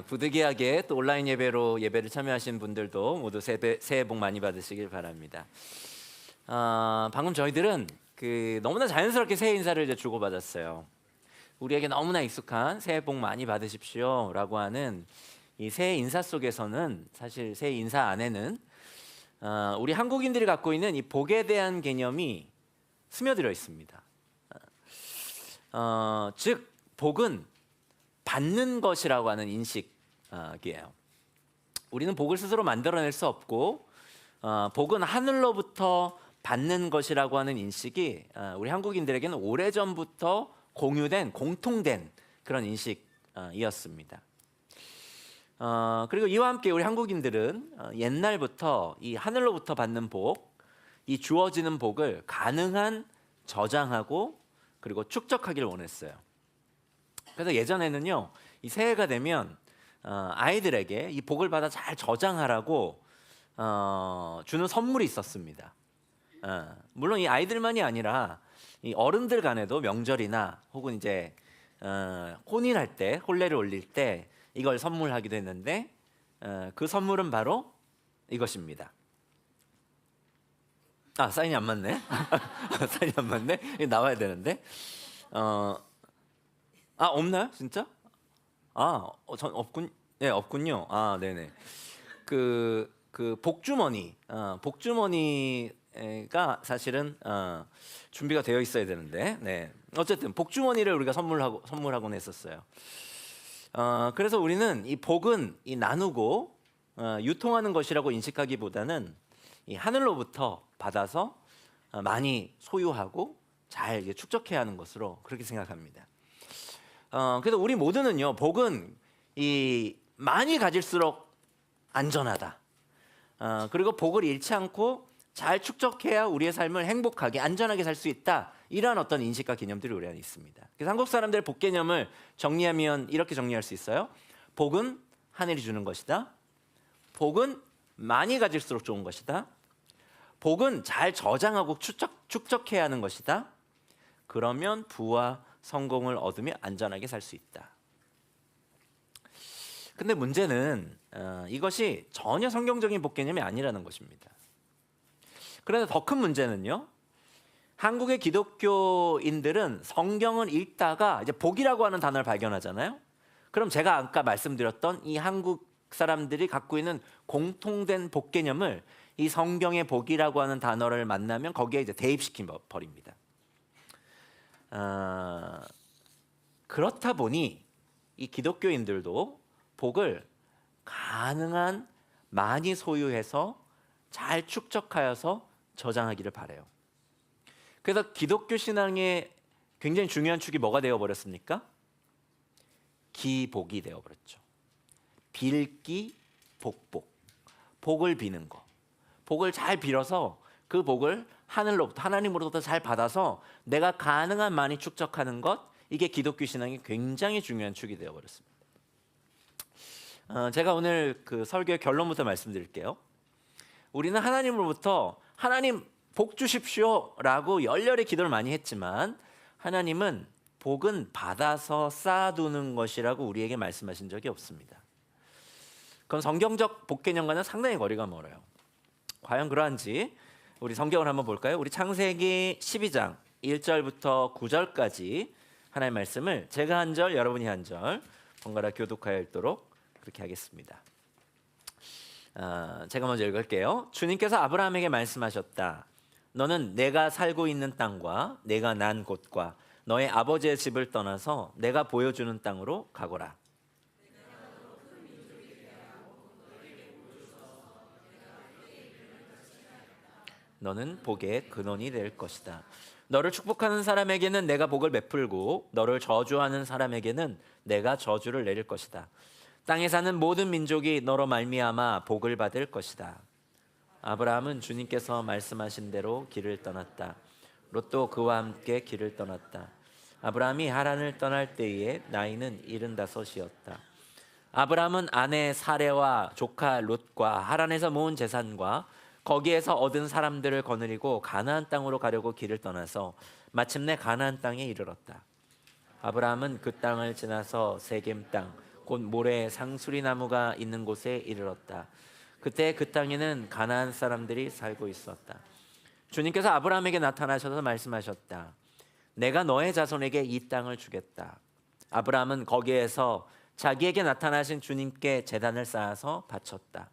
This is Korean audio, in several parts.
부득이하게 또 온라인 예배로 예배를 참여하신 분들도 모두 새해 복 많이 받으시길 바랍니다. 방금 저희들은 너무나 자연스럽게 새해 인사를 이제 주고받았어요. 우리에게 너무나 익숙한 새해 복 많이 받으십시오라고 하는 이 새해 인사 속에서는 사실 새해 인사 안에는 우리 한국인들이 갖고 있는 이 복에 대한 개념이 스며들어 있습니다. 즉 복은 받는 것이라고 하는 인식이에요. 우리는 복을 스스로 만들어낼 수 없고 복은 하늘로부터 받는 것이라고 하는 인식이 우리 한국인들에게는 오래전부터 공유된 공통된 그런 인식이었습니다. 그리고 이와 함께 우리 한국인들은 옛날부터 이 하늘로부터 받는 복, 이 주어지는 복을 가능한 저장하고 그리고 축적하기를 원했어요. 그래서 예전에는요, 이 새해가 되면 아이들에게 이 복을 받아 잘 저장하라고 주는 선물이 있었습니다. 물론 이 아이들만이 아니라 이 어른들 간에도 명절이나 혹은 이제 혼인할 때, 혼례를 올릴 때 이걸 선물하기도 했는데 그 선물은 바로 이것입니다. 사인이 안 맞네. 사인이 안 맞네. 이거 나와야 되는데. 없나요, 진짜? 전 없군요. 네네. 그 복주머니, 복주머니가 사실은 준비가 되어 있어야 되는데, 네. 어쨌든 복주머니를 우리가 선물하곤 했었어요. 그래서 우리는 이 복은 이 나누고 유통하는 것이라고 인식하기보다는 이 하늘로부터 받아서 많이 소유하고 잘 축적해야 하는 것으로 그렇게 생각합니다. 그래서 우리 모두는요, 복은 이 많이 가질수록 안전하다. 그리고 복을 잃지 않고 잘 축적해야 우리의 삶을 행복하게 안전하게 살 수 있다. 이러한 어떤 인식과 개념들이 우리 안에 있습니다. 그래서 한국 사람들의 복 개념을 정리하면 이렇게 정리할 수 있어요. 복은 하늘이 주는 것이다. 복은 많이 가질수록 좋은 것이다. 복은 잘 저장하고 축적해야 하는 것이다. 그러면 부와 성공을 얻으며 안전하게 살 수 있다. 근데 문제는 이것이 전혀 성경적인 복 개념이 아니라는 것입니다. 그런데 더 큰 문제는요, 한국의 기독교인들은 성경을 읽다가 이제 복이라고 하는 단어를 발견하잖아요. 그럼 제가 아까 말씀드렸던 이 한국 사람들이 갖고 있는 공통된 복 개념을 이 성경의 복이라고 하는 단어를 만나면 거기에 이제 대입시켜 버립니다. 그렇다 보니 이 기독교인들도 복을 가능한 많이 소유해서 잘 축적하여서 저장하기를 바라요. 그래서 기독교 신앙의 굉장히 중요한 축이 뭐가 되어버렸습니까? 기복이 되어버렸죠. 빌기 복복, 복을 비는 거, 복을 잘 빌어서 그 복을 하나님으로부터 잘 받아서 내가 가능한 많이 축적하는 것, 이게 기독교 신앙의 굉장히 중요한 축이 되어버렸습니다. 제가 오늘 그 설교의 결론부터 말씀드릴게요. 우리는 하나님으로부터 하나님 복 주십시오라고 열렬히 기도를 많이 했지만 하나님은 복은 받아서 쌓아두는 것이라고 우리에게 말씀하신 적이 없습니다. 그건 성경적 복 개념과는 상당히 거리가 멀어요. 과연 그러한지 우리 성경을 한번 볼까요? 우리 창세기 12장 1절부터 9절까지 하나님의 말씀을 제가 한 절, 여러분이 한 절 번갈아 교독하여 읽도록 그렇게 하겠습니다. 제가 먼저 읽을게요. 주님께서 아브라함에게 말씀하셨다. 너는 내가 살고 있는 땅과 내가 난 곳과 너의 아버지의 집을 떠나서 내가 보여주는 땅으로 가거라. 너는 복의 근원이 될 것이다. 너를 축복하는 사람에게는 내가 복을 베풀고 너를 저주하는 사람에게는 내가 저주를 내릴 것이다. 땅에 사는 모든 민족이 너로 말미암아 복을 받을 것이다. 아브라함은 주님께서 말씀하신 대로 길을 떠났다. 롯도 그와 함께 길을 떠났다. 아브라함이 하란을 떠날 때에 나이는 75이었다. 아브라함은 아내 사레와 조카 롯과 하란에서 모은 재산과 거기에서 얻은 사람들을 거느리고 가나안 땅으로 가려고 길을 떠나서 마침내 가나안 땅에 이르렀다. 아브라함은 그 땅을 지나서 세겜 땅 곧 모래 상수리 나무가 있는 곳에 이르렀다. 그때 그 땅에는 가나안 사람들이 살고 있었다. 주님께서 아브라함에게 나타나셔서 말씀하셨다. 내가 너의 자손에게 이 땅을 주겠다. 아브라함은 거기에서 자기에게 나타나신 주님께 제단을 쌓아서 바쳤다.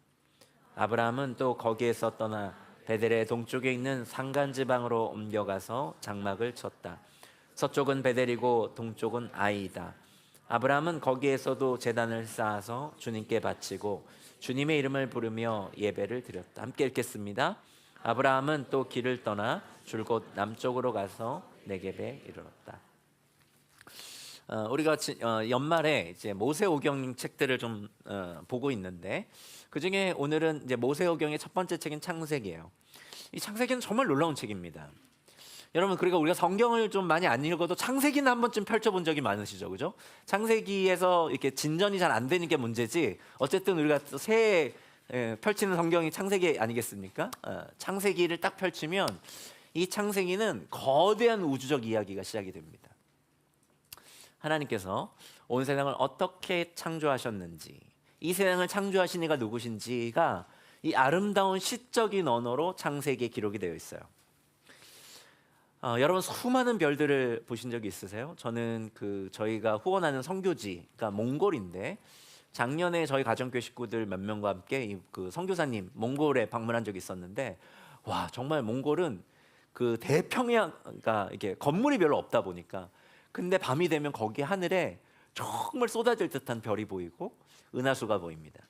아브라함은 또 거기에서 떠나 베델의 동쪽에 있는 산간 지방으로 옮겨가서 장막을 쳤다. 서쪽은 베델이고 동쪽은 아이다. 아브라함은 거기에서도 제단을 쌓아서 주님께 바치고 주님의 이름을 부르며 예배를 드렸다. 함께 읽겠습니다. 아브라함은 또 길을 떠나 줄곧 남쪽으로 가서 네겝에 이르렀다. 우리가 연말에 이제 모세오경 책들을 좀 보고 있는데 그 중에 오늘은 이제 모세오경의 첫 번째 책인 창세기예요. 이 창세기는 정말 놀라운 책입니다. 여러분, 그러니까 우리가 성경을 좀 많이 안 읽어도 창세기는 한 번쯤 펼쳐본 적이 많으시죠, 그죠? 창세기에서 이렇게 진전이 잘 안 되는 게 문제지. 어쨌든 우리가 새해 펼치는 성경이 창세기 아니겠습니까? 창세기를 딱 펼치면 이 창세기는 거대한 우주적 이야기가 시작이 됩니다. 하나님께서 온 세상을 어떻게 창조하셨는지, 이 세상을 창조하신 이가 누구신지가 이 아름다운 시적인 언어로 창세기에 기록이 되어 있어요. 여러분, 수많은 별들을 보신 적이 있으세요? 저는 저희가 후원하는 선교지가 몽골인데 작년에 저희 가정교회 식구들 몇 명과 함께 선교사님 몽골에 방문한 적이 있었는데, 와, 정말 몽골은 그 대평양, 그러니까 이게 건물이 별로 없다 보니까, 근데 밤이 되면 거기 하늘에 정말 쏟아질 듯한 별이 보이고 은하수가 보입니다.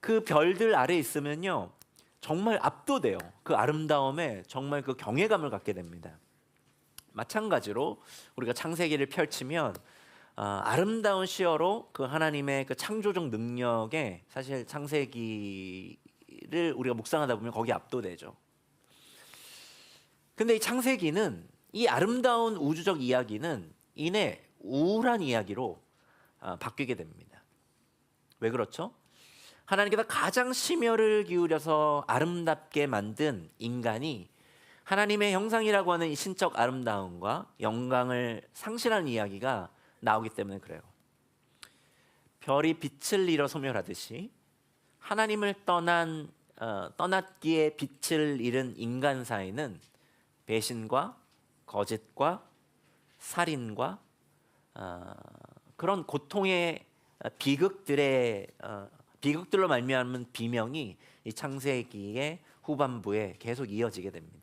그 별들 아래 있으면요, 정말 압도돼요. 그 아름다움에 정말 그 경외감을 갖게 됩니다. 마찬가지로 우리가 창세기를 펼치면 아름다운 시어로 그 하나님의 그 창조적 능력에 사실 창세기를 우리가 묵상하다 보면 거기 압도되죠. 근데 이 창세기는, 이 아름다운 우주적 이야기는 이내 우울한 이야기로 바뀌게 됩니다. 왜 그렇죠? 하나님께서 가장 심혈을 기울여서 아름답게 만든 인간이 하나님의 형상이라고 하는 이 신적 아름다움과 영광을 상실하는 이야기가 나오기 때문에 그래요. 별이 빛을 잃어 소멸하듯이 하나님을 떠났기에 빛을 잃은 인간 사이는 배신과 거짓과 살인과 그런 고통의 비극들로 말미암은 비명이 이 창세기의 후반부에 계속 이어지게 됩니다.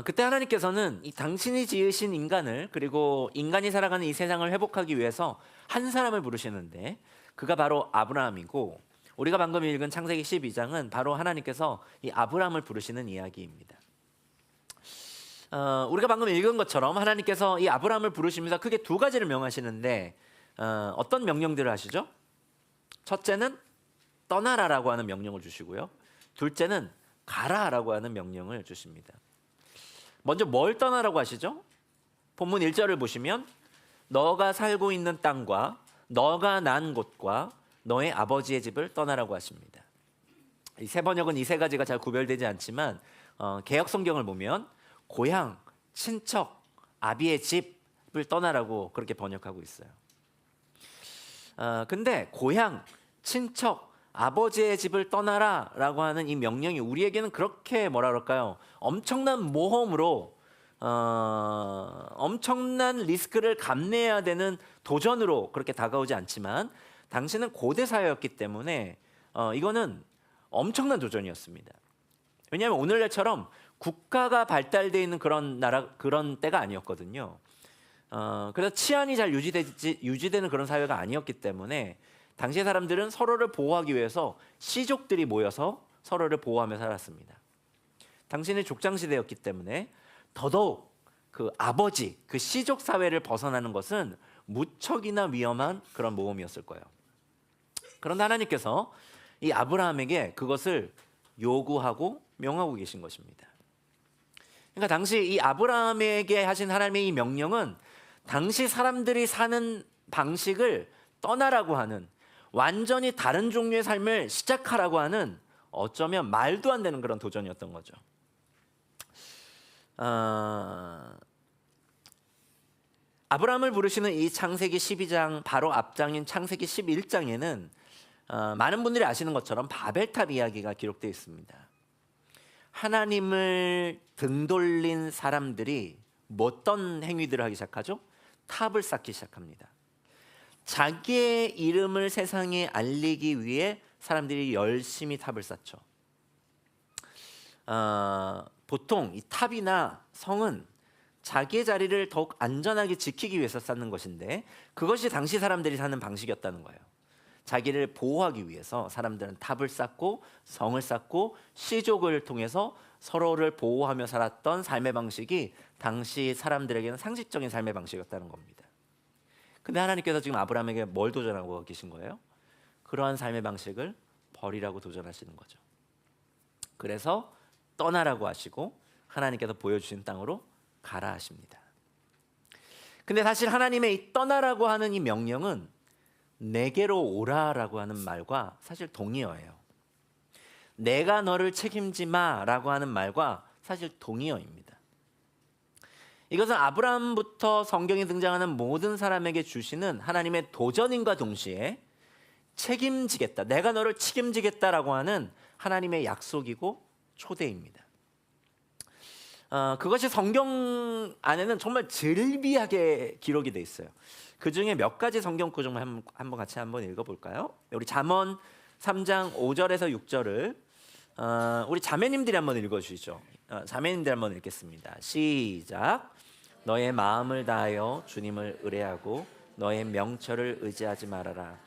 그때 하나님께서는 이 당신이 지으신 인간을, 그리고 인간이 살아가는 이 세상을 회복하기 위해서 한 사람을 부르시는데 그가 바로 아브라함이고, 우리가 방금 읽은 창세기 12장은 바로 하나님께서 이 아브라함을 부르시는 이야기입니다. 우리가 방금 읽은 것처럼 하나님께서 이 아브라함을 부르시면서 크게 두 가지를 명하시는데 어떤 명령들을 하시죠? 첫째는 떠나라라고 하는 명령을 주시고요, 둘째는 가라라고 하는 명령을 주십니다. 먼저 뭘 떠나라고 하시죠? 본문 1절을 보시면 너가 살고 있는 땅과 너가 난 곳과 너의 아버지의 집을 떠나라고 하십니다. 이 세 번역은 이 세 가지가 잘 구별되지 않지만 개역 성경을 보면 고향, 친척, 아비의 집을 떠나라고 그렇게 번역하고 있어요. 근데 고향, 친척, 아버지의 집을 떠나라 라고 하는 이 명령이 우리에게는 그렇게 뭐라 그럴까요? 엄청난 모험으로 엄청난 리스크를 감내해야 되는 도전으로 그렇게 다가오지 않지만, 당시는 고대 사회였기 때문에 이거는 엄청난 도전이었습니다. 왜냐하면 오늘날처럼 국가가 발달되어 있는 그런 때가 아니었거든요. 그래서 치안이 잘 유지되는 그런 사회가 아니었기 때문에 당시의 사람들은 서로를 보호하기 위해서 시족들이 모여서 서로를 보호하며 살았습니다. 당신의 족장 시대였기 때문에 더더욱 그 아버지, 그 시족 사회를 벗어나는 것은 무척이나 위험한 그런 모험이었을 거예요. 그런데 하나님께서 이 아브라함에게 그것을 요구하고 명하고 계신 것입니다. 그러니까 당시 이 아브라함에게 하신 하나님의 이 명령은 당시 사람들이 사는 방식을 떠나라고 하는, 완전히 다른 종류의 삶을 시작하라고 하는, 어쩌면 말도 안 되는 그런 도전이었던 거죠. 아브라함을 부르시는 이 창세기 12장 바로 앞장인 창세기 11장에는 많은 분들이 아시는 것처럼 바벨탑 이야기가 기록되어 있습니다. 하나님을 등돌린 사람들이 어떤 행위들을 하기 시작하죠? 탑을 쌓기 시작합니다. 자기의 이름을 세상에 알리기 위해 사람들이 열심히 탑을 쌓죠. 보통 이 탑이나 성은 자기의 자리를 더욱 안전하게 지키기 위해서 쌓는 것인데, 그것이 당시 사람들이 사는 방식이었다는 거예요. 자기를 보호하기 위해서 사람들은 탑을 쌓고 성을 쌓고 시족을 통해서 서로를 보호하며 살았던 삶의 방식이 당시 사람들에게는 상식적인 삶의 방식이었다는 겁니다. 근데 하나님께서 지금 아브라함에게 뭘 도전하고 계신 거예요? 그러한 삶의 방식을 버리라고 도전하시는 거죠. 그래서 떠나라고 하시고 하나님께서 보여주신 땅으로 가라 하십니다. 근데 사실 하나님의 이 떠나라고 하는 이 명령은 내게로 오라라고 하는 말과 사실 동의어예요. 내가 너를 책임지마라고 하는 말과 사실 동의어입니다. 이것은 아브라함부터 성경에 등장하는 모든 사람에게 주시는 하나님의 도전인과 동시에 책임지겠다, 내가 너를 책임지겠다라고 하는 하나님의 약속이고 초대입니다. 그것이 성경 안에는 정말 즐비하게 기록이 돼 있어요. 그 중에 몇 가지 성경 구절만 한번 같이 한번 읽어볼까요? 우리 잠언 3장 5절에서 6절을 우리 자매님들이 한번 읽어주시죠. 자매님들 한번 읽겠습니다. 시작. 너의 마음을 다하여 주님을 의뢰하고 너의 명철을 의지하지 말아라.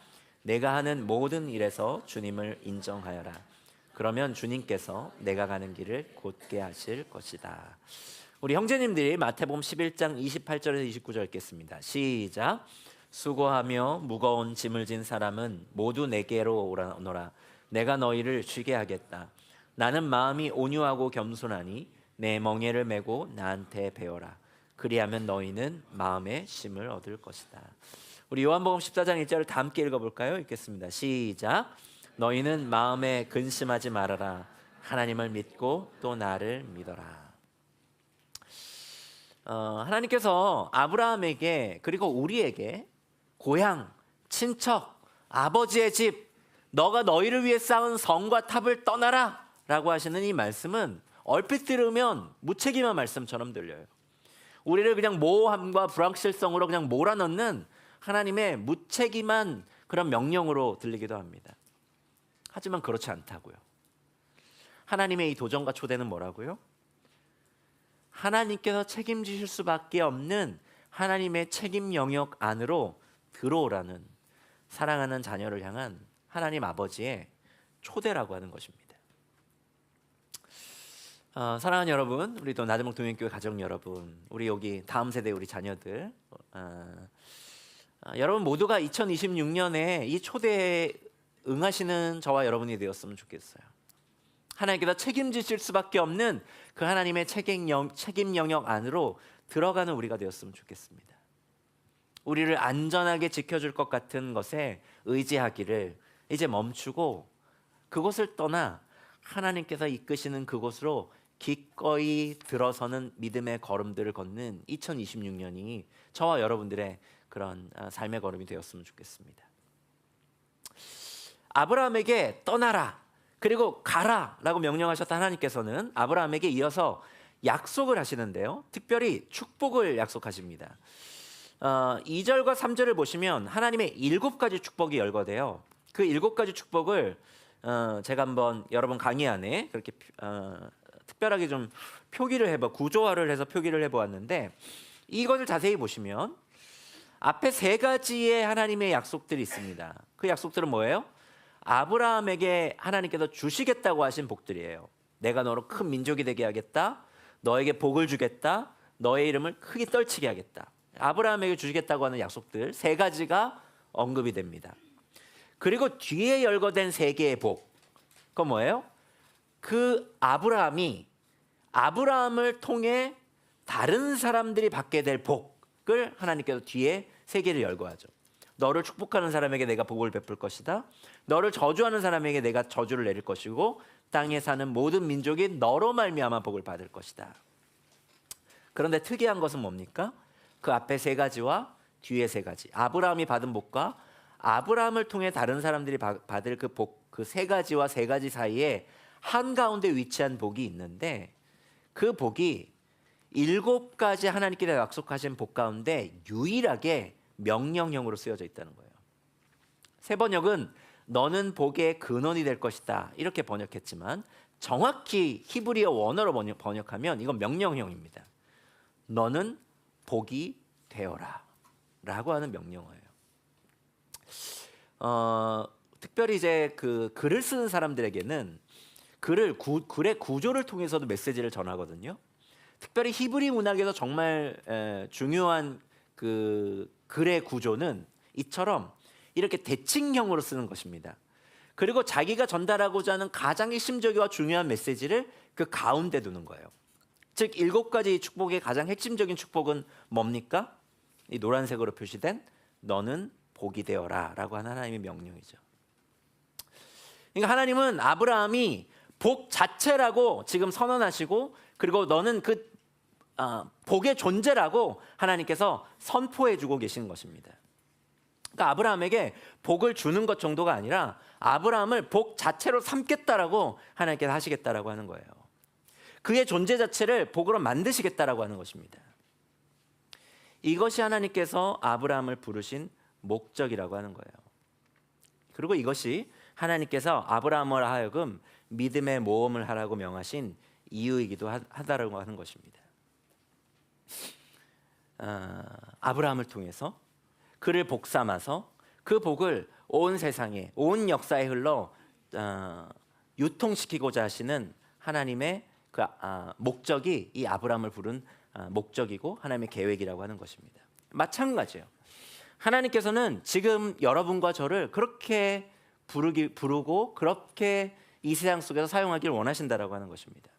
내가 하는 모든 일에서 주님을 인정하여라. 그러면 주님께서 내가 가는 길을 곧게 하실 것이다. 우리 형제님들이 마태복음 11장 28절에서 29절 읽겠습니다. 시작. 수고하며 무거운 짐을 진 사람은 모두 내게로 오노라. 내가 너희를 쉬게 하겠다. 나는 마음이 온유하고 겸손하니 내 멍에를 메고 나한테 배워라. 그리하면 너희는 마음의 쉼을 얻을 것이다. 우리 요한복음 14장 1절을 다 함께 읽어볼까요? 읽겠습니다. 시작. 너희는 마음에 근심하지 말아라. 하나님을 믿고 또 나를 믿어라. 하나님께서 아브라함에게 그리고 우리에게 고향, 친척, 아버지의 집, 너가 너희를 위해 쌓은 성과 탑을 떠나라 라고 하시는 이 말씀은 얼핏 들으면 무책임한 말씀처럼 들려요. 우리를 그냥 모호함과 불확실성으로 그냥 몰아넣는 하나님의 무책임한 그런 명령으로 들리기도 합니다. 하지만 그렇지 않다고요. 하나님의 이 도전과 초대는 뭐라고요? 하나님께서 책임지실 수밖에 없는 하나님의 책임 영역 안으로 들어오라는 사랑하는 자녀를 향한 하나님 아버지의 초대라고 하는 것입니다. 사랑하는 여러분, 우리 또 나들목 동행교회 가족 여러분, 우리 여기 다음 세대 우리 자녀들, 여러분 모두가 2026년에 이 초대에 응하시는 저와 여러분이 되었으면 좋겠어요. 하나님께서 책임지실 수밖에 없는 그 하나님의 책임 영역 안으로 들어가는 우리가 되었으면 좋겠습니다. 우리를 안전하게 지켜줄 것 같은 것에 의지하기를 이제 멈추고 그곳을 떠나 하나님께서 이끄시는 그곳으로 기꺼이 들어서는 믿음의 걸음들을 걷는 2026년이 저와 여러분들의 그런 삶의 걸음이 되었으면 좋겠습니다. 아브라함에게 떠나라 그리고 가라 라고 명령하셨던 하나님께서는 아브라함에게 이어서 약속을 하시는데요, 특별히 축복을 약속하십니다. 2절과 3절을 보시면 하나님의 7가지 축복이 열거돼요. 그 7가지 축복을 제가 한번 여러분 강의 안에 그렇게 특별하게 좀 구조화를 해서 표기를 해보았는데, 이것을 자세히 보시면 앞에 3가지의 하나님의 약속들이 있습니다. 그 약속들은 뭐예요? 아브라함에게 하나님께서 주시겠다고 하신 복들이에요. 내가 너로 큰 민족이 되게 하겠다. 너에게 복을 주겠다. 너의 이름을 크게 떨치게 하겠다. 아브라함에게 주시겠다고 하는 약속들 3가지가 언급이 됩니다. 그리고 뒤에 열거된 3개의 복, 그건 뭐예요? 그 아브라함을 통해 다른 사람들이 받게 될 복을 하나님께서 뒤에 3개를 열거하죠. 너를 축복하는 사람에게 내가 복을 베풀 것이다. 너를 저주하는 사람에게 내가 저주를 내릴 것이고 땅에 사는 모든 민족이 너로 말미암아 복을 받을 것이다. 그런데 특이한 것은 뭡니까? 그 앞에 세 가지와 뒤에 세 가지. 아브라함이 받은 복과 아브라함을 통해 다른 사람들이 받을 그 복, 그 세 가지와 세 가지 사이에 한가운데 위치한 복이 있는데 그 복이 7가지 하나님께서 약속하신 복 가운데 유일하게 명령형으로 쓰여져 있다는 거예요. 세 번역은 너는 복의 근원이 될 것이다 이렇게 번역했지만 정확히 히브리어 원어로 번역하면 이건 명령형입니다. 너는 복이 되어라 라고 하는 명령어예요. 특별히 이제 그 글을 쓰는 사람들에게는 글의 구조를 통해서도 메시지를 전하거든요. 특별히 히브리 문학에서 정말 중요한 그 글의 구조는 이처럼 이렇게 대칭형으로 쓰는 것입니다. 그리고 자기가 전달하고자 하는 가장 핵심적이고 중요한 메시지를 그 가운데 두는 거예요. 즉 7가지 축복의 가장 핵심적인 축복은 뭡니까? 이 노란색으로 표시된 너는 복이 되어라 라고 하는 하나님의 명령이죠. 그러니까 하나님은 아브라함이 복 자체라고 지금 선언하시고 그리고 너는 그 복의 존재라고 하나님께서 선포해 주고 계시는 것입니다. 그러니까 아브라함에게 복을 주는 것 정도가 아니라 아브라함을 복 자체로 삼겠다라고 하나님께서 하시겠다라고 하는 거예요. 그의 존재 자체를 복으로 만드시겠다라고 하는 것입니다. 이것이 하나님께서 아브라함을 부르신 목적이라고 하는 거예요. 그리고 이것이 하나님께서 아브라함을 하여금 믿음의 모험을 하라고 명하신 이유이기도 하다라고 하는 것입니다. 아브라함을 통해서 그를 복 삼아서 그 복을 온 세상에 온 역사에 흘러 유통시키고자 하시는 하나님의 그 목적이 이 아브라함을 부른 목적이고 하나님의 계획이라고 하는 것입니다. 마찬가지예요. 하나님께서는 지금 여러분과 저를 그렇게 부르고 그렇게 이 세상 속에서 사용하기를 원하신다라고 하는 것입니다.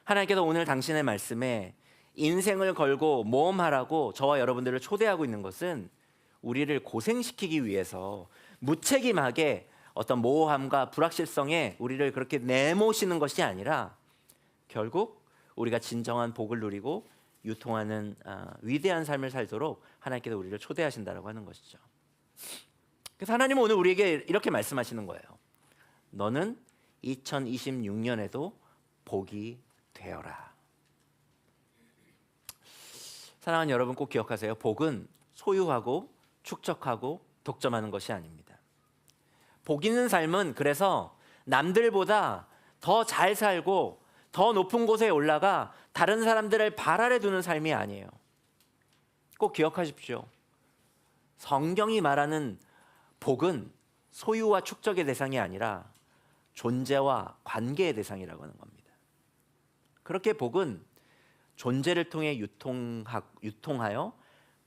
하나님께서 오늘 당신의 말씀에 인생을 걸고 모험하라고 저와 여러분들을 초대하고 있는 것은 우리를 고생시키기 위해서 무책임하게 어떤 모호함과 불확실성에 우리를 그렇게 내모시는 것이 아니라 결국 우리가 진정한 복을 누리고 유통하는 위대한 삶을 살도록 하나님께서 우리를 초대하신다라고 하는 것이죠. 그래서 하나님은 오늘 우리에게 이렇게 말씀하시는 거예요. 너는 2026년에도 복이 되어라. 사랑하는 여러분 꼭 기억하세요. 복은 소유하고 축적하고 독점하는 것이 아닙니다. 복 있는 삶은 그래서 남들보다 더 잘 살고 더 높은 곳에 올라가 다른 사람들을 발 아래 두는 삶이 아니에요. 꼭 기억하십시오. 성경이 말하는 복은 소유와 축적의 대상이 아니라 존재와 관계의 대상이라고 하는 겁니다. 그렇게 복은 존재를 통해 유통하여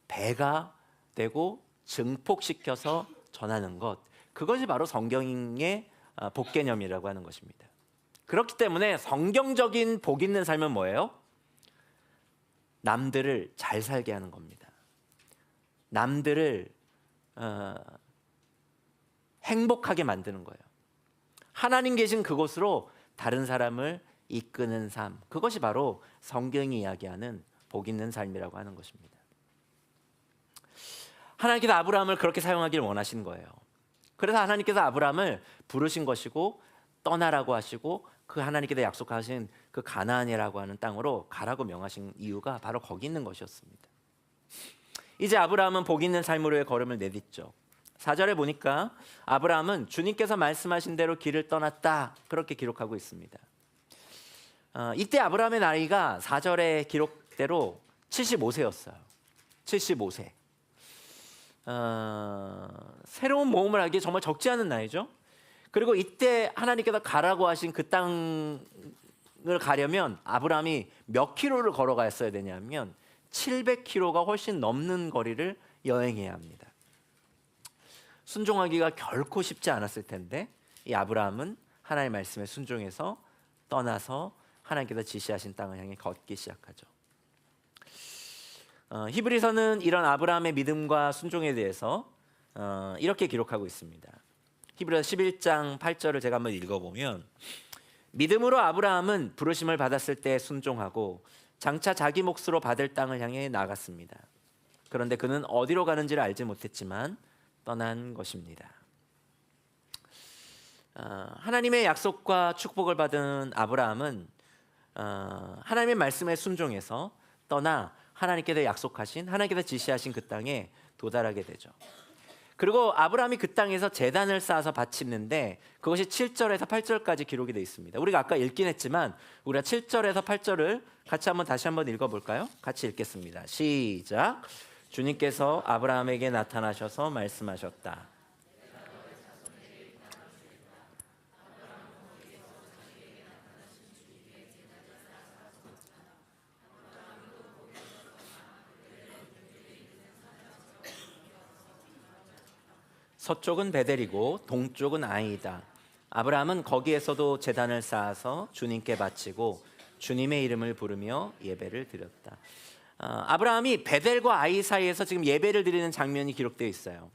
배가 되고 증폭시켜서 전하는 것, 그것이 바로 성경의 복 개념이라고 하는 것입니다. 그렇기 때문에 성경적인 복 있는 삶은 뭐예요? 남들을 잘 살게 하는 겁니다. 남들을 행복하게 만드는 거예요. 하나님 계신 그곳으로 다른 사람을 이끄는 삶, 그것이 바로 성경이 이야기하는 복 있는 삶이라고 하는 것입니다. 하나님께서 아브라함을 그렇게 사용하기를 원하신 거예요. 그래서 하나님께서 아브라함을 부르신 것이고 떠나라고 하시고 그 하나님께서 약속하신 그 가나안이라고 하는 땅으로 가라고 명하신 이유가 바로 거기 있는 것이었습니다. 이제 아브라함은 복 있는 삶으로의 걸음을 내딛죠. 4절에 보니까 아브라함은 주님께서 말씀하신 대로 길을 떠났다 그렇게 기록하고 있습니다. 이때 아브라함의 나이가 4절의 기록대로 75세였어요. 75세. 새로운 모험을 하기에 정말 적지 않은 나이죠. 그리고 이때 하나님께서 가라고 하신 그 땅을 가려면 아브라함이 몇 킬로를 걸어갔어야 되냐면 700킬로가 훨씬 넘는 거리를 여행해야 합니다. 순종하기가 결코 쉽지 않았을 텐데 이 아브라함은 하나님의 말씀에 순종해서 떠나서 하나님께서 지시하신 땅을 향해 걷기 시작하죠. 히브리서는 이런 아브라함의 믿음과 순종에 대해서 이렇게 기록하고 있습니다. 히브리서 11장 8절을 제가 한번 읽어보면 믿음으로 아브라함은 부르심을 받았을 때 순종하고 장차 자기 몫으로 받을 땅을 향해 나갔습니다. 그런데 그는 어디로 가는지를 알지 못했지만 떠난 것입니다. 하나님의 약속과 축복을 받은 아브라함은 하나님의 말씀에 순종해서 떠나 하나님께서 약속하신, 하나님께서 지시하신 그 땅에 도달하게 되죠. 그리고 아브라함이 그 땅에서 제단을 쌓아서 바치는데 그것이 7절에서 8절까지 기록이 되어 있습니다. 우리가 아까 읽긴 했지만 우리가 7절에서 8절을 다시 한번 읽어볼까요? 같이 읽겠습니다. 시작. 주님께서 아브라함에게 나타나셔서 말씀하셨다. 서쪽은 베델이고 동쪽은 아이다. 아브라함은 거기에서도 제단을 쌓아서 주님께 바치고 주님의 이름을 부르며 예배를 드렸다. 아브라함이 베델과 아이 사이에서 지금 예배를 드리는 장면이 기록되어 있어요.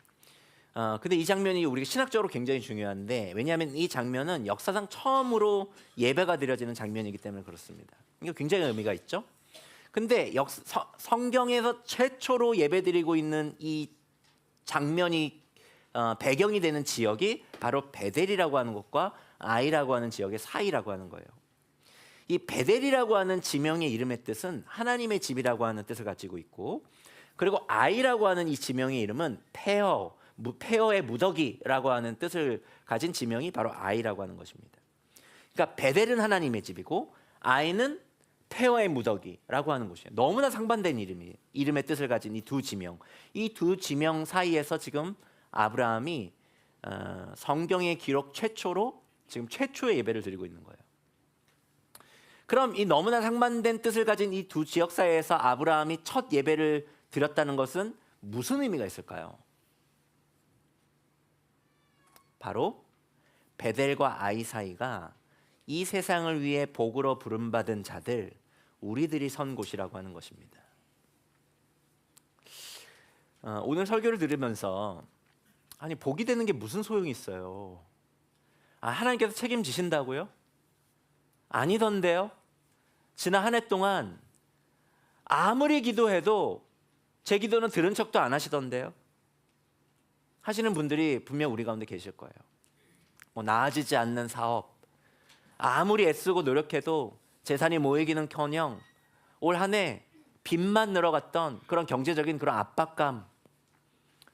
근데 이 장면이 우리가 신학적으로 굉장히 중요한데, 왜냐하면 이 장면은 역사상 처음으로 예배가 드려지는 장면이기 때문에 그렇습니다. 이거 굉장히 의미가 있죠. 근데 성경에서 최초로 예배드리고 있는 이 장면이 배경이 되는 지역이 바로 베델이라고 하는 곳과 아이라고 하는 지역의 사이라고 하는 거예요. 이 베델이라고 하는 지명의 이름의 뜻은 하나님의 집이라고 하는 뜻을 가지고 있고, 그리고 아이라고 하는 이 지명의 이름은 폐허의 무더기라고 하는 뜻을 가진 지명이 바로 아이라고 하는 것입니다. 그러니까 베델은 하나님의 집이고 아이는 폐허의 무더기라고 하는 곳이에요. 너무나 상반된 이름의 뜻을 가진 이 두 지명 사이에서 지금 아브라함이 성경의 기록 최초로 지금 최초의 예배를 드리고 있는 거예요. 그럼 이 너무나 상반된 뜻을 가진 이 두 지역 사이에서 아브라함이 첫 예배를 드렸다는 것은 무슨 의미가 있을까요? 바로 베델과 아이 사이가 이 세상을 위해 복으로 부름받은 자들, 우리들이 선 곳이라고 하는 것입니다. 오늘 설교를 들으면서 아니, 복이 되는 게 무슨 소용이 있어요? 하나님께서 책임지신다고요? 아니던데요? 지난 한 해 동안 아무리 기도해도 제 기도는 들은 척도 안 하시던데요? 하시는 분들이 분명 우리 가운데 계실 거예요. 나아지지 않는 사업, 아무리 애쓰고 노력해도 재산이 모이기는커녕 올 한 해 빚만 늘어갔던 그런 경제적인 그런 압박감,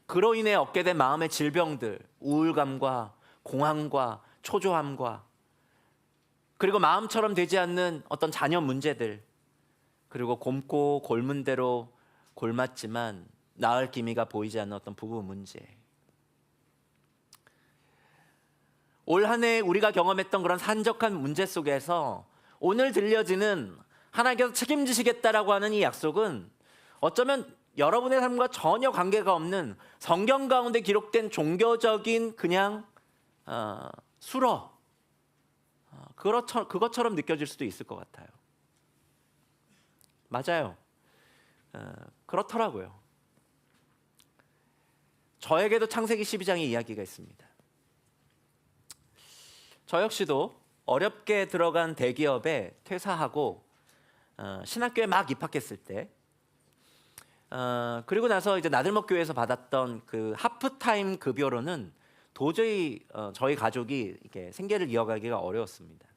그로 인해 얻게 된 마음의 질병들, 우울감과 공황과 초조함과, 그리고 마음처럼 되지 않는 어떤 자녀 문제들, 그리고 곪고 골문 대로 골맞지만 나을 기미가 보이지 않는 어떤 부부 문제. 올 한 해 우리가 경험했던 그런 산적한 문제 속에서 오늘 들려지는 하나님께서 책임지시겠다라고 하는 이 약속은 어쩌면 여러분의 삶과 전혀 관계가 없는 성경 가운데 기록된 종교적인 그냥 수러, 그것처럼 느껴질 수도 있을 것 같아요. 맞아요. 그렇더라고요. 저에게도 창세기 12장의 이야기가 있습니다. 저 역시도 어렵게 들어간 대기업에 퇴사하고 신학교에 막 입학했을 때, 그리고 나서 이제 나들목교회에서 받았던 그 하프타임 급여로는 도저히 저희 가족이 이렇게 생계를 이어가기가 어려웠습니다.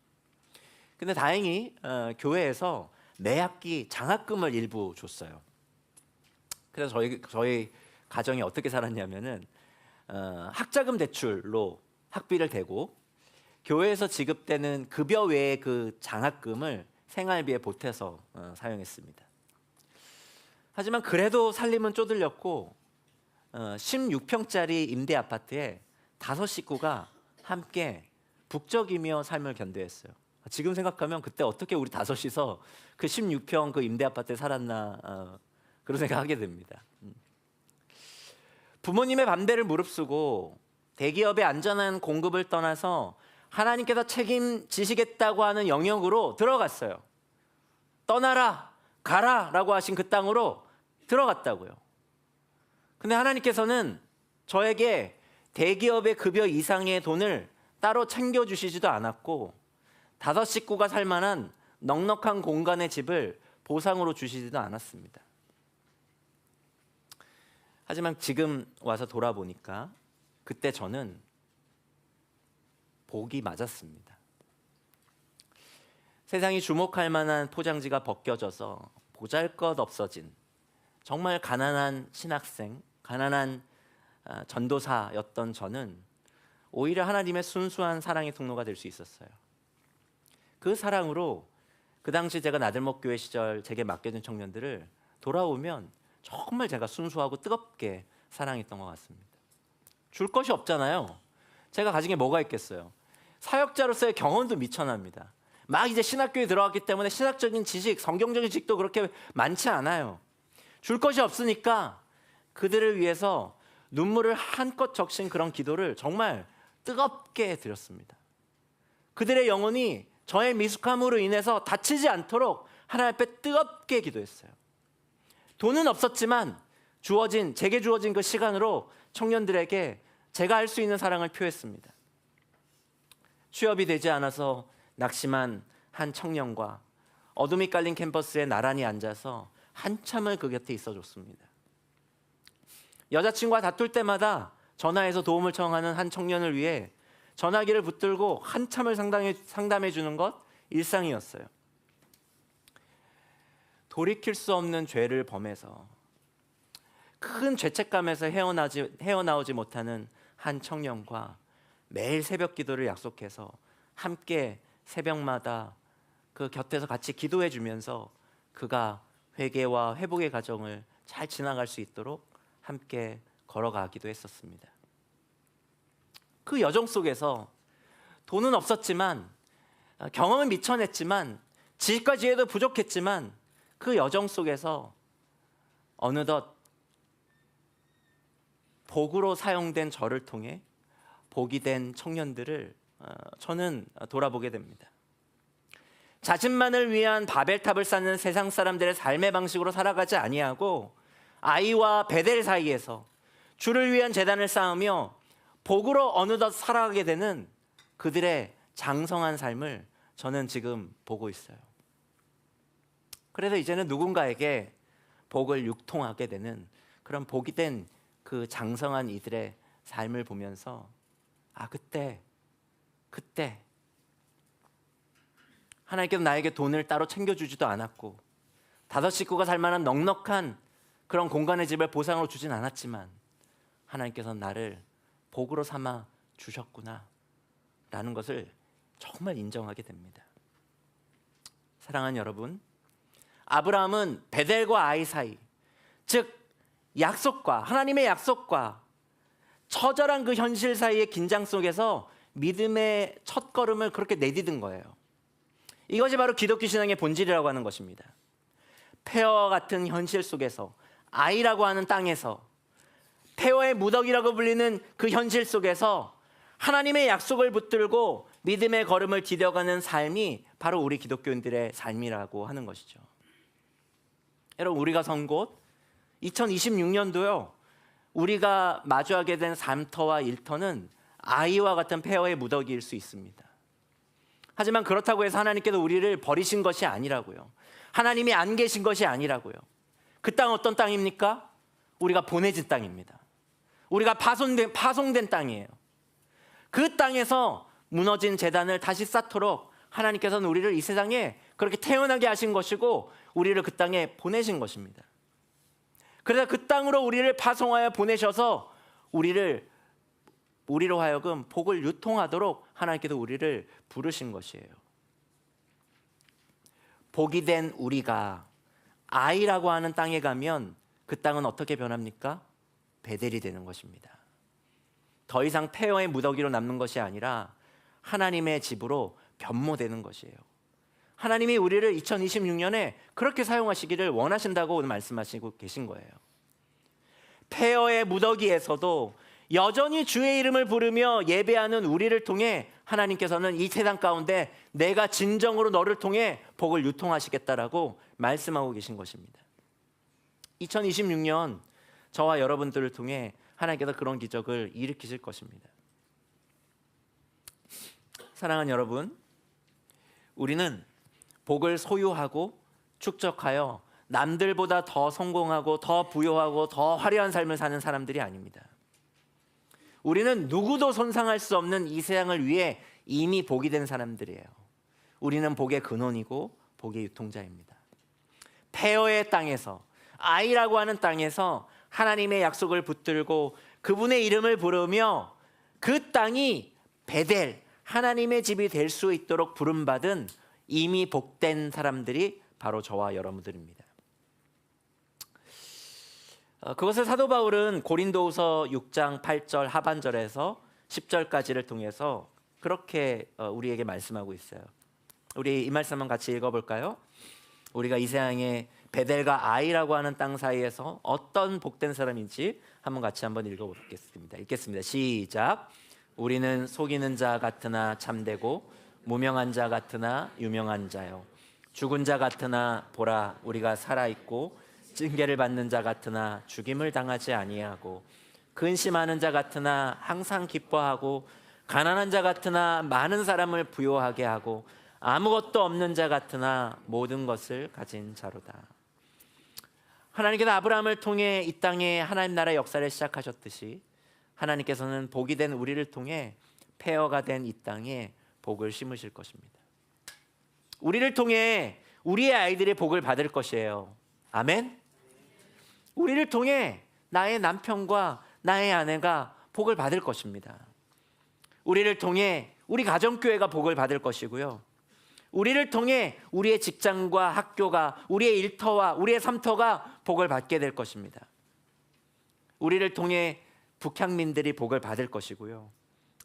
근데 다행히 교회에서 매 학기 장학금을 일부 줬어요. 그래서 저희 가정이 어떻게 살았냐면은 학자금 대출로 학비를 대고 교회에서 지급되는 급여 외의 그 장학금을 생활비에 보태서 사용했습니다. 하지만 그래도 살림은 쪼들렸고 16평짜리 임대 아파트에 5식구가 함께 북적이며 삶을 견뎌했어요. 지금 생각하면 그때 어떻게 우리 5이서 그 16평 그 임대 아파트에 살았나 그런 생각하게 됩니다. 부모님의 반대를 무릅쓰고 대기업의 안전한 공급을 떠나서 하나님께서 책임지시겠다고 하는 영역으로 들어갔어요. 떠나라, 가라 라고 하신 그 땅으로 들어갔다고요. 근데 하나님께서는 저에게 대기업의 급여 이상의 돈을 따로 챙겨주시지도 않았고 5식구가 살만한 넉넉한 공간의 집을 보상으로 주시지도 않았습니다. 하지만 지금 와서 돌아보니까 그때 저는 복이 맞았습니다. 세상이 주목할 만한 포장지가 벗겨져서 보잘것없어진 정말 가난한 신학생, 가난한 전도사였던 저는 오히려 하나님의 순수한 사랑의 통로가 될 수 있었어요. 그 사랑으로 그 당시 제가 나들목교회 시절 제게 맡겨준 청년들을 돌아오면 정말 제가 순수하고 뜨겁게 사랑했던 것 같습니다. 줄 것이 없잖아요. 제가 가진 게 뭐가 있겠어요. 사역자로서의 경험도 미천합니다. 막 이제 신학교에 들어왔기 때문에 신학적인 지식, 성경적인 지식도 그렇게 많지 않아요. 줄 것이 없으니까 그들을 위해서 눈물을 한껏 적신 그런 기도를 정말 뜨겁게 드렸습니다. 그들의 영혼이 저의 미숙함으로 인해서 다치지 않도록 하나님 앞에 뜨겁게 기도했어요. 돈은 없었지만 제게 주어진 그 시간으로 청년들에게 제가 할 수 있는 사랑을 표했습니다. 취업이 되지 않아서 낙심한 한 청년과 어둠이 깔린 캠퍼스에 나란히 앉아서 한참을 그 곁에 있어줬습니다. 여자친구와 다툴 때마다 전화해서 도움을 청하는 한 청년을 위해 전화기를 붙들고 한참을 상담해 주는 것 일상이었어요. 돌이킬 수 없는 죄를 범해서 큰 죄책감에서 헤어나오지 못하는 한 청년과 매일 새벽 기도를 약속해서 함께 새벽마다 그 곁에서 같이 기도해 주면서 그가 회개와 회복의 과정을 잘 지나갈 수 있도록 함께 걸어가기도 했었습니다. 그 여정 속에서 돈은 없었지만 경험은 미천했지만 지식과 지혜도 부족했지만 그 여정 속에서 어느덧 복으로 사용된 저를 통해 복이 된 청년들을 저는 돌아보게 됩니다. 자신만을 위한 바벨탑을 쌓는 세상 사람들의 삶의 방식으로 살아가지 아니하고 아이와 베델 사이에서 주를 위한 제단을 쌓으며 복으로 어느덧 살아가게 되는 그들의 장성한 삶을 저는 지금 보고 있어요. 그래서 이제는 누군가에게 복을 유통하게 되는 그런 복이 된 그 장성한 이들의 삶을 보면서 그때 하나님께서 나에게 돈을 따로 챙겨주지도 않았고 5 식구가 살 만한 넉넉한 그런 공간의 집을 보상으로 주진 않았지만 하나님께서 나를 복으로 삼아 주셨구나 라는 것을 정말 인정하게 됩니다. 사랑하는 여러분, 아브라함은 베델과 아이 사이, 즉 하나님의 약속과 처절한 그 현실 사이의 긴장 속에서 믿음의 첫걸음을 그렇게 내디딘 거예요. 이것이 바로 기독교 신앙의 본질이라고 하는 것입니다. 폐허와 같은 현실 속에서, 아이라고 하는 땅에서, 폐허의 무더기라고 불리는 그 현실 속에서 하나님의 약속을 붙들고 믿음의 걸음을 디뎌가는 삶이 바로 우리 기독교인들의 삶이라고 하는 것이죠. 여러분, 우리가 선 곳 2026년도요 우리가 마주하게 된 삶터와 일터는 아이와 같은 폐허의 무더기일 수 있습니다. 하지만 그렇다고 해서 하나님께서 우리를 버리신 것이 아니라고요. 하나님이 안 계신 것이 아니라고요. 그 땅은 어떤 땅입니까? 우리가 보내진 땅입니다. 우리가 파송된 땅이에요. 그 땅에서 무너진 제단을 다시 쌓도록 하나님께서는 우리를 이 세상에 그렇게 태어나게 하신 것이고 우리를 그 땅에 보내신 것입니다. 그래서 그 땅으로 우리를 파송하여 보내셔서 우리로 하여금 복을 유통하도록 하나님께서 우리를 부르신 것이에요. 복이 된 우리가 아이라고 하는 땅에 가면 그 땅은 어떻게 변합니까? 베델이 되는 것입니다. 더 이상 폐허의 무더기로 남는 것이 아니라 하나님의 집으로 변모되는 것이에요. 하나님이 우리를 2026년에 그렇게 사용하시기를 원하신다고 오늘 말씀하시고 계신 거예요. 폐허의 무더기에서도 여전히 주의 이름을 부르며 예배하는 우리를 통해 하나님께서는 이 세상 가운데 내가 진정으로 너를 통해 복을 유통하시겠다라고 말씀하고 계신 것입니다. 2026년 저와 여러분들을 통해 하나님께서 그런 기적을 일으키실 것입니다. 사랑하는 여러분, 우리는 복을 소유하고 축적하여 남들보다 더 성공하고 더 부유하고 더 화려한 삶을 사는 사람들이 아닙니다. 우리는 누구도 손상할 수 없는 이 세상을 위해 이미 복이 된 사람들이에요. 우리는 복의 근원이고 복의 유통자입니다. 폐허의 땅에서, 아이라고 하는 땅에서 하나님의 약속을 붙들고 그분의 이름을 부르며 그 땅이 베델, 하나님의 집이 될 수 있도록 부름받은 이미 복된 사람들이 바로 저와 여러분들입니다. 그것을 사도 바울은 고린도후서 6장 8절 하반절에서 10절까지를 통해서 그렇게 우리에게 말씀하고 있어요. 우리 이 말씀만 같이 읽어볼까요? 우리가 이 세상에 베델과 아이라고 하는 땅 사이에서 어떤 복된 사람인지 같이 한번 읽어보겠습니다. 읽겠습니다. 시작. 우리는 속이는 자 같으나 참되고 무명한 자 같으나 유명한 자요. 죽은 자 같으나 보라 우리가 살아있고 징계를 받는 자 같으나 죽임을 당하지 아니하고 근심하는 자 같으나 항상 기뻐하고 가난한 자 같으나 많은 사람을 부요하게 하고 아무것도 없는 자 같으나 모든 것을 가진 자로다. 하나님께서 아브라함을 통해 이 땅에 하나님 나라의 역사를 시작하셨듯이 하나님께서는 복이 된 우리를 통해 폐허가 된 이 땅에 복을 심으실 것입니다. 우리를 통해 우리의 아이들이 복을 받을 것이에요. 아멘. 우리를 통해 나의 남편과 나의 아내가 복을 받을 것입니다. 우리를 통해 우리 가정교회가 복을 받을 것이고요. 우리를 통해 우리의 직장과 학교가, 우리의 일터와 우리의 삶터가 복을 받게 될 것입니다. 우리를 통해 북향민들이 복을 받을 것이고요.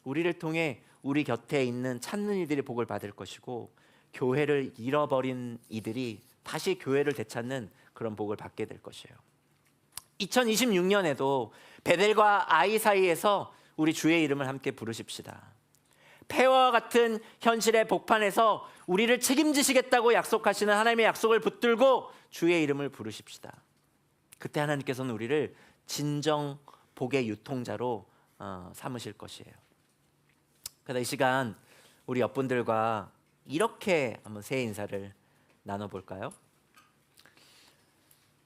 우리를 통해 우리 곁에 있는 찾는 이들이 복을 받을 것이고, 교회를 잃어버린 이들이 다시 교회를 되찾는 그런 복을 받게 될 것이에요. 2026년에도 베델과 아이 사이에서 우리 주의 이름을 함께 부르십시다. 폐허와 같은 현실의 복판에서 우리를 책임지시겠다고 약속하시는 하나님의 약속을 붙들고 주의 이름을 부르십시다. 그때 하나님께서는 우리를 진정 복의 유통자로 삼으실 것이에요. 그래서 이 시간 우리 옆분들과 이렇게 한번 새해 인사를 나눠볼까요?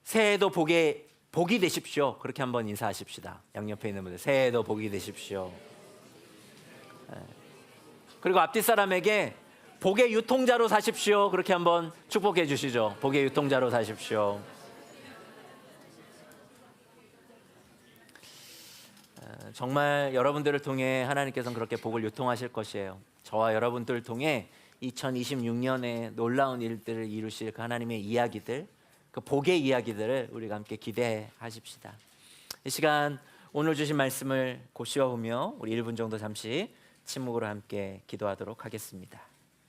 새해도 복이 되십시오. 그렇게 한번 인사하십시다. 양옆에 있는 분들, 새해도 복이 되십시오. 그리고 앞뒤 사람에게 복의 유통자로 사십시오. 그렇게 한번 축복해 주시죠. 복의 유통자로 사십시오. 정말 여러분들을 통해 하나님께서는 그렇게 복을 유통하실 것이에요. 저와 여러분들을 통해 2026년에 놀라운 일들을 이루실 그 하나님의 이야기들, 그 복의 이야기들을 우리가 함께 기대하십시다. 이 시간 오늘 주신 말씀을 고시어보며 우리 1분 정도 잠시 침묵으로 함께 기도하도록 하겠습니다.